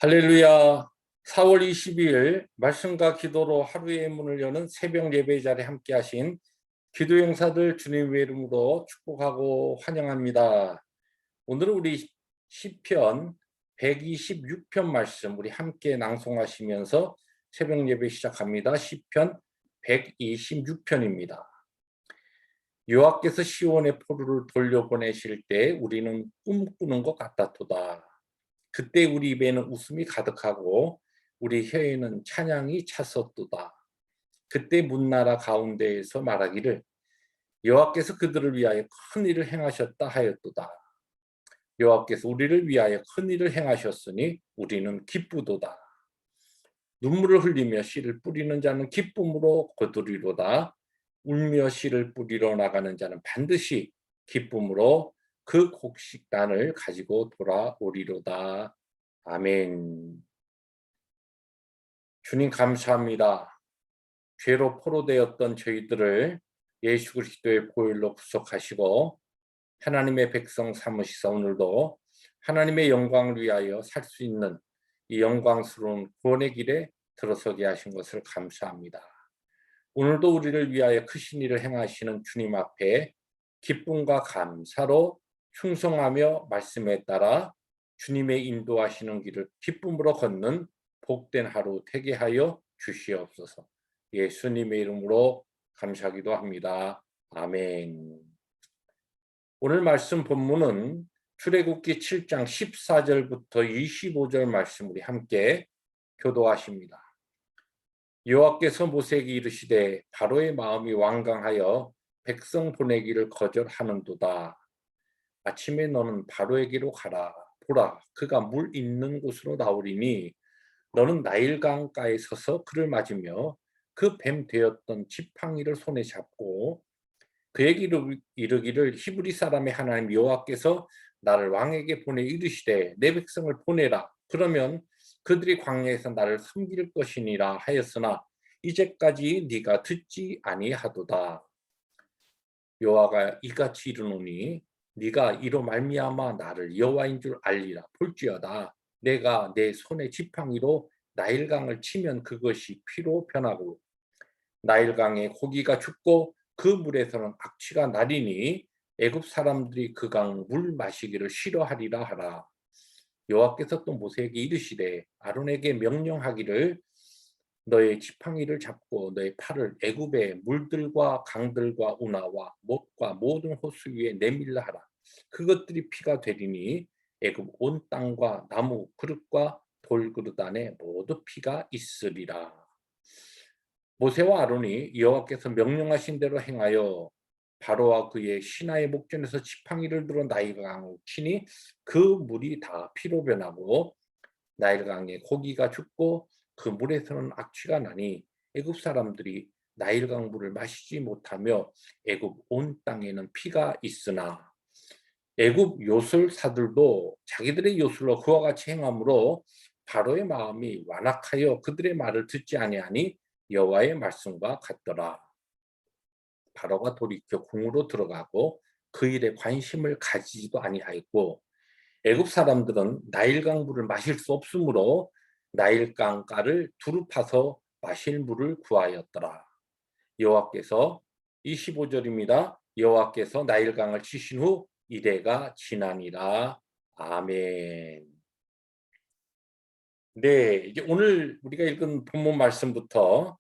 할렐루야. 4월 22일 말씀과 기도로 하루의 문을 여는 새벽 예배 자리에 함께 하신 기도 용사들 주님의 이름으로 축복하고 환영합니다. 오늘은 우리 시편 126편 말씀 우리 함께 낭송하시면서 새벽 예배 시작합니다. 시편 126편입니다. 여호와께서 시온의 포로를 돌려보내실 때 우리는 꿈꾸는 것 같았도다. 그때 우리 입에는 웃음이 가득하고 우리 혀에는 찬양이 찼었도다. 그때 문나라 가운데에서 말하기를 여호와께서 그들을 위하여 큰 일을 행하셨다 하였도다. 여호와께서 우리를 위하여 큰 일을 행하셨으니 우리는 기쁘도다. 눈물을 흘리며 씨를 뿌리는 자는 기쁨으로 거두리로다. 울며 씨를 뿌리러 나가는 자는 반드시 기쁨으로 그 곡식단을 가지고 돌아오리로다. 아멘. 주님 감사합니다. 죄로 포로되었던 저희들을 예수 그리스도의 보혈로 구속하시고 하나님의 백성 삼으시사 오늘도 하나님의 영광을 위하여 살 수 있는 이 영광스러운 구원의 길에 들어서게 하신 것을 감사합니다. 오늘도 우리를 위하여 크신 일을 행하시는 주님 앞에 기쁨과 감사로 충성하며 말씀에 따라 주님의 인도하시는 길을 기쁨으로 걷는 복된 하루 되게 하여 주시옵소서. 예수님의 이름으로 감사하기도 합니다. 아멘. 오늘 말씀 본문은 출애굽기 7장 14절부터 25절 말씀 우리 함께 교도하십니다. 여호와께서 모세에게 이르시되 바로의 마음이 완강하여 백성 보내기를 거절하는도다. 아침에 너는 바로에게로 가라. 보라, 그가 물 있는 곳으로 나오리니 너는 나일강가에 서서 그를 맞으며 그 뱀 되었던 지팡이를 손에 잡고 그에게 이르기를 히브리 사람의 하나님 여호와께서 나를 왕에게 보내 이르시되 내 백성을 보내라. 그러면 그들이 광야에서 나를 섬길 것이니라 하였으나 이제까지 네가 듣지 아니하도다. 여호와가 이같이 이르노니 네가 이로 말미암아 나를 여호와인 줄 알리라. 볼지어다 내가 내 손의 지팡이로 나일강을 치면 그것이 피로 변하고 나일강에 고기가 죽고 그 물에서는 악취가 나리니 애굽 사람들이 그 강 물 마시기를 싫어하리라 하라. 여호와께서 또 모세에게 이르시되 아론에게 명령하기를 너의 지팡이를 잡고 너의 팔을 애굽의 물들과 강들과 운하와 못과 모든 호수 위에 내밀라 하라. 그것들이 피가 되리니 애굽 온 땅과 나무 그릇과 돌그릇 안에 모두 피가 있으리라. 모세와 아론이 여호와께서 명령하신 대로 행하여 바로와 그의 신하의 목전에서 지팡이를 들어 나일강을 치니 그 물이 다 피로 변하고 나일강에 고기가 죽고 그 물에서는 악취가 나니 애굽 사람들이 나일강 물을 마시지 못하며 애굽 온 땅에는 피가 있으나 애굽 요술사들도 자기들의 요술로 그와 같이 행함으로 바로의 마음이 완악하여 그들의 말을 듣지 아니하니 여호와의 말씀과 같더라. 바로가 돌이켜 궁으로 들어가고 그 일에 관심을 가지지도 아니하였고 애굽 사람들은 나일강 물을 마실 수 없으므로 나일강가를 두루 파서 마실 물을 구하였더라. 여호와께서 25절입니다. 여호와께서 나일강을 치신 후 이래가 지나니라. 아멘. 네, 이제 오늘 우리가 읽은 본문 말씀부터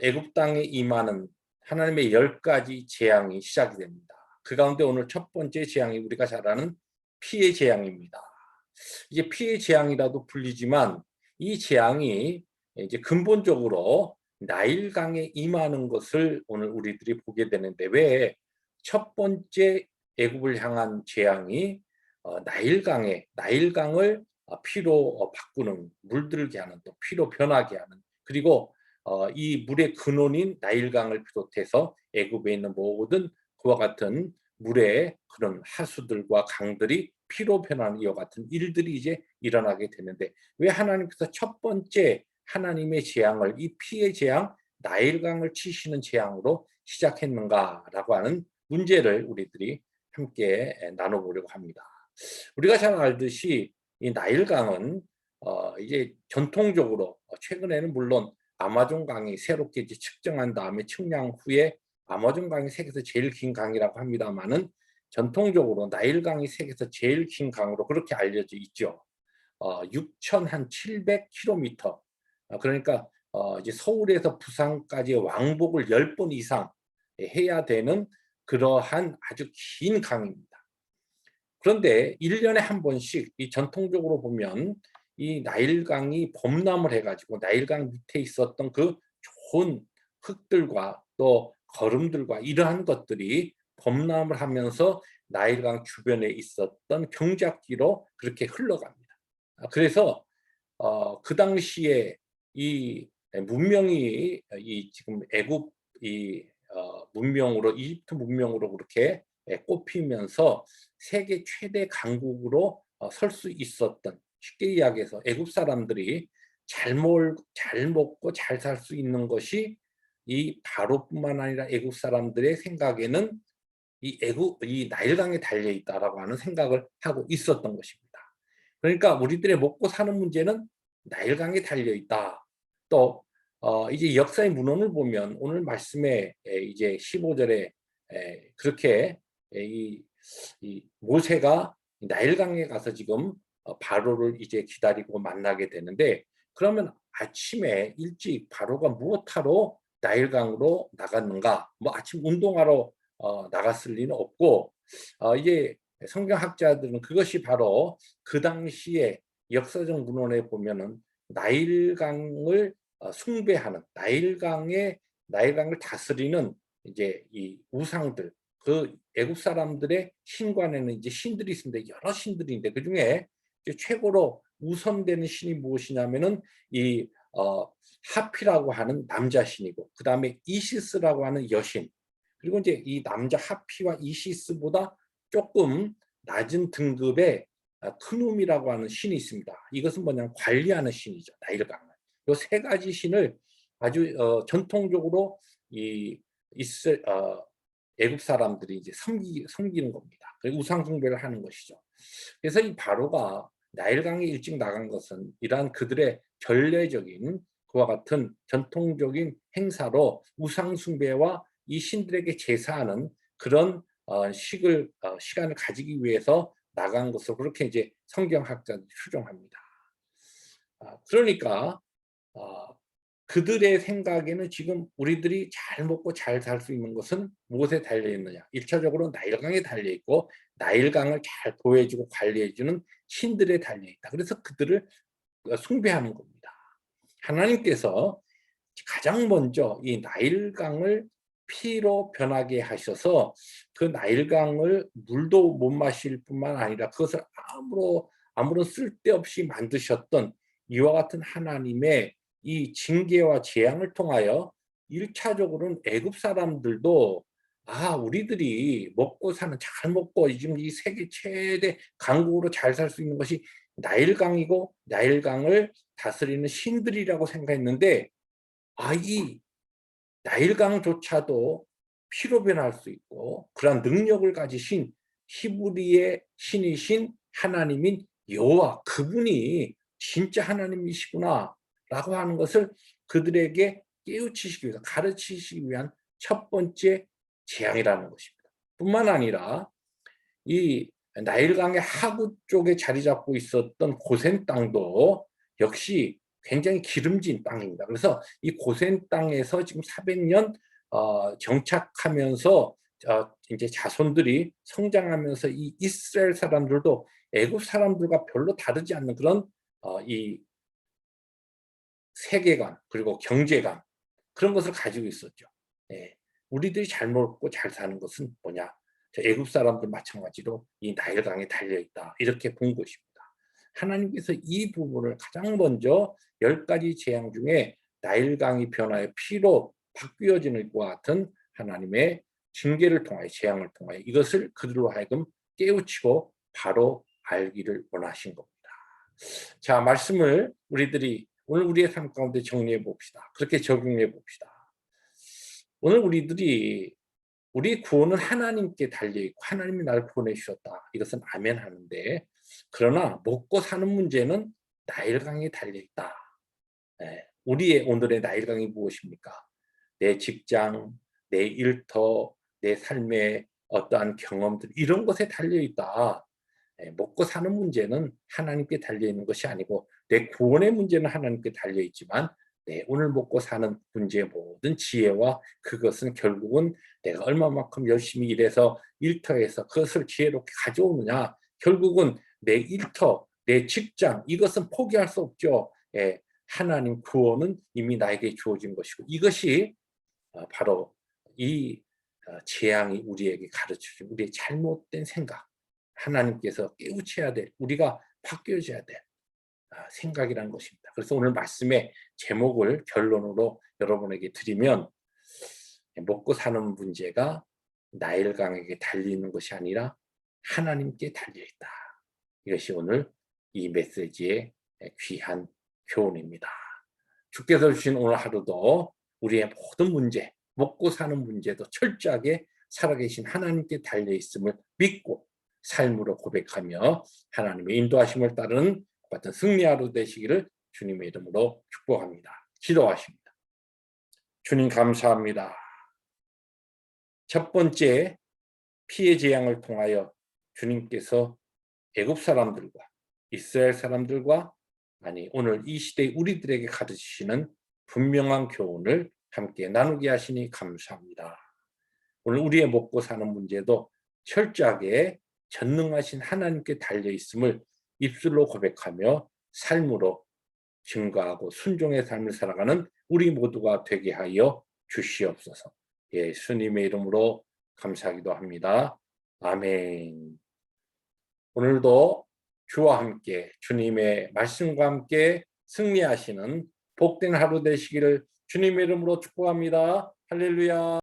애굽 땅에 임하는 하나님의 10가지 재앙이 시작이 됩니다. 그 가운데 오늘 첫 번째 재앙이 우리가 잘 아는 피의 재앙입니다. 이게 피의 재앙이라도 불리지만 이 재앙이 이제 근본적으로 나일강에 임하는 것을 오늘 우리들이 보게 되는데 왜 첫 번째 애굽을 향한 재앙이 나일강을 피로 바꾸는 물들게 하는 또 피로 변하게 하는 그리고 이 물의 근원인 나일강을 비롯해서 애굽에 있는 모든 그와 같은 물의 그런 하수들과 강들이 피로 변하는 이와 같은 일들이 이제 일어나게 되는데 왜 하나님께서 첫 번째 하나님의 재앙을 이 피의 재앙 나일강을 치시는 재앙으로 시작했는가라고 하는 문제를 우리들이 함께 나눠보려고 합니다. 우리가 잘 알듯이 이 나일강은 이제 전통적으로 최근에는 물론 아마존 강이 새롭게 이제 측정한 다음에 측량 후에 아마존 강이 세계에서 제일 긴 강이라고 합니다마는 전통적으로 나일강이 세계에서 제일 긴 강으로 그렇게 알려져 있죠. 6,700km. 그러니까 이제 서울에서 부산까지 왕복을 10번 이상 해야 되는 그러한 아주 긴 강입니다. 그런데 1년에 한 번씩 이 전통적으로 보면 이 나일강이 범람을 해가지고 나일강 밑에 있었던 그 좋은 흙들과 또 거름들과 이러한 것들이 범람을 하면서 나일강 주변에 있었던 경작지로 그렇게 흘러갑니다. 그래서 그 당시에 이 문명이 이 지금 애굽 이 문명으로 이집트 문명으로 그렇게 꼽히면서 세계 최대 강국으로 설 수 있었던, 쉽게 이야기해서 애굽 사람들이 잘 먹고 잘 살 수 있는 것이 이 바로뿐만 아니라 애굽 사람들의 생각에는 이 나일강에 달려 있다라고 하는 생각을 하고 있었던 것입니다. 그러니까 우리들의 먹고 사는 문제는 나일강에 달려 있다. 또 이제 역사의 문헌을 보면 오늘 말씀에 이제 15절에 그렇게 이 모세가 나일강에 가서 지금 바로를 이제 기다리고 만나게 되는데, 그러면 아침에 일찍 바로가 무엇하러 나일강으로 나갔는가? 뭐 아침 운동하러 나갔을 리는 없고, 이제 성경학자들은 그것이 바로 그 당시에 역사적 문헌에 보면은 나일강을 숭배하는, 나일강을 다스리는 이제 이 우상들, 그 애굽 사람들의 신관에는 이제 신들이 있습니다. 여러 신들인데 그 중에 최고로 우선되는 신이 무엇이냐면은 이 하피라고 하는 남자 신이고, 그 다음에 이시스라고 하는 여신, 그리고 이제 이 남자 하피와 이시스보다 조금 낮은 등급의 크눔이라고 하는 신이 있습니다. 이것은 뭐냐면 관리하는 신이죠. 나일강을. 이 세 가지 신을 아주 전통적으로 이 애굽 사람들이 이제 섬기는 겁니다. 우상 숭배를 하는 것이죠. 그래서 이 바로가 나일강에 일찍 나간 것은 이러한 그들의 전례적인 그와 같은 전통적인 행사로 우상 숭배와 이 신들에게 제사하는 그런 시간을 가지기 위해서 나간 것으로 그렇게 이제 성경학자들이 추정합니다. 그러니까 어, 그들의 생각에는 지금 우리들이 잘 먹고 잘 살 수 있는 것은 무엇에 달려 있느냐? 1차적으로 나일강에 달려 있고, 나일강을 잘 보호해 주고 관리해 주는 신들에 달려 있다. 그래서 그들을 숭배하는 겁니다. 하나님께서 가장 먼저 이 나일강을 피로 변하게 하셔서 그 나일강을 물도 못 마실 뿐만 아니라 그것을 아무런 쓸데없이 만드셨던 이와 같은 하나님의 이 징계와 재앙을 통하여 1차적으로는 애굽 사람들도 우리들이 먹고 사는, 잘 먹고 지금 이 세계 최대 강국으로 잘 살 수 있는 것이 나일강이고 나일강을 다스리는 신들이라고 생각했는데, 이 나일강조차도 피로 변할 수 있고 그러한 능력을 가지신 히브리의 신이신 하나님인 여호와, 그분이 진짜 하나님이시구나 라고 하는 것을 그들에게 깨우치시기 위해서, 가르치시기 위한 첫 번째 재앙이라는 것입니다. 뿐만 아니라 이 나일강의 하구 쪽에 자리 잡고 있었던 고센 땅도 역시 굉장히 기름진 땅입니다. 그래서 이 고센 땅에서 지금 400년 정착하면서 이제 자손들이 성장하면서 이 이스라엘 사람들도 애굽 사람들과 별로 다르지 않는 그런 이 세계관, 그리고 경제관, 그런 것을 가지고 있었죠. 예. 우리들이 잘 먹고 잘 사는 것은 뭐냐? 애굽 사람들 마찬가지로 이 나일강에 달려 있다. 이렇게 본 것입니다. 하나님께서 이 부분을 가장 먼저 10가지 재앙 중에 나일강이 변하여 피로 바뀌어지는 것과 같은 하나님의 징계를 통하여, 재앙을 통하여 이것을 그들로 하여금 깨우치고 바로 알기를 원하신 겁니다. 자, 말씀을 오늘 우리의 삶 가운데 정리해 봅시다. 그렇게 적용해 봅시다. 오늘 우리 구원은 하나님께 달려있고 하나님이 나를 구원해 주셨다. 이것은 아멘 하는데, 그러나 먹고 사는 문제는 나일강에 달려 있다. 예. 우리의 오늘의 나일강이 무엇입니까? 내 직장, 내 일터, 내 삶의 어떠한 경험들 이런 것에 달려 있다. 예, 먹고 사는 문제는 하나님께 달려 있는 것이 아니고 내 구원의 문제는 하나님께 달려 있지만 내 오늘 먹고 사는 문제의 모든 지혜와 그것은 결국은 내가 얼마만큼 열심히 일해서 일터에서 그것을 지혜롭게 가져오느냐. 결국은 내 일터, 내 직장 이것은 포기할 수 없죠. 예, 하나님 구원은 이미 나에게 주어진 것이고 이것이 바로 이 재앙이 우리에게 가르쳐준 우리의 잘못된 생각, 하나님께서 깨우쳐야 될, 우리가 바뀌어져야 될 생각이라는 것입니다. 그래서 오늘 말씀의 제목을 결론으로 여러분에게 드리면 먹고 사는 문제가 나일강에게 달리는 것이 아니라 하나님께 달려있다. 이것이 오늘 이 메시지의 귀한 교훈입니다. 주께서 주신 오늘 하루도 우리의 모든 문제, 먹고 사는 문제도 철저하게 살아계신 하나님께 달려있음을 믿고 삶으로 고백하며 하나님의 인도하심을 따르는 같은 승리 하루 되시기를 주님의 이름으로 축복합니다. 기도하십니다. 주님 감사합니다. 첫 번째 피해 재앙을 통하여 주님께서 애굽 사람들과 이스라엘 사람들과 오늘 이 시대 우리들에게 가르치시는 분명한 교훈을 함께 나누게 하시니 감사합니다. 오늘 우리의 먹고 사는 문제도 철저하게 전능하신 하나님께 달려있음을 입술로 고백하며 삶으로 증거하고 순종의 삶을 살아가는 우리 모두가 되게 하여 주시옵소서. 예수님의 이름으로 감사하기도 합니다. 아멘. 오늘도 주와 함께 주님의 말씀과 함께 승리하시는 복된 하루 되시기를 주님의 이름으로 축복합니다. 할렐루야.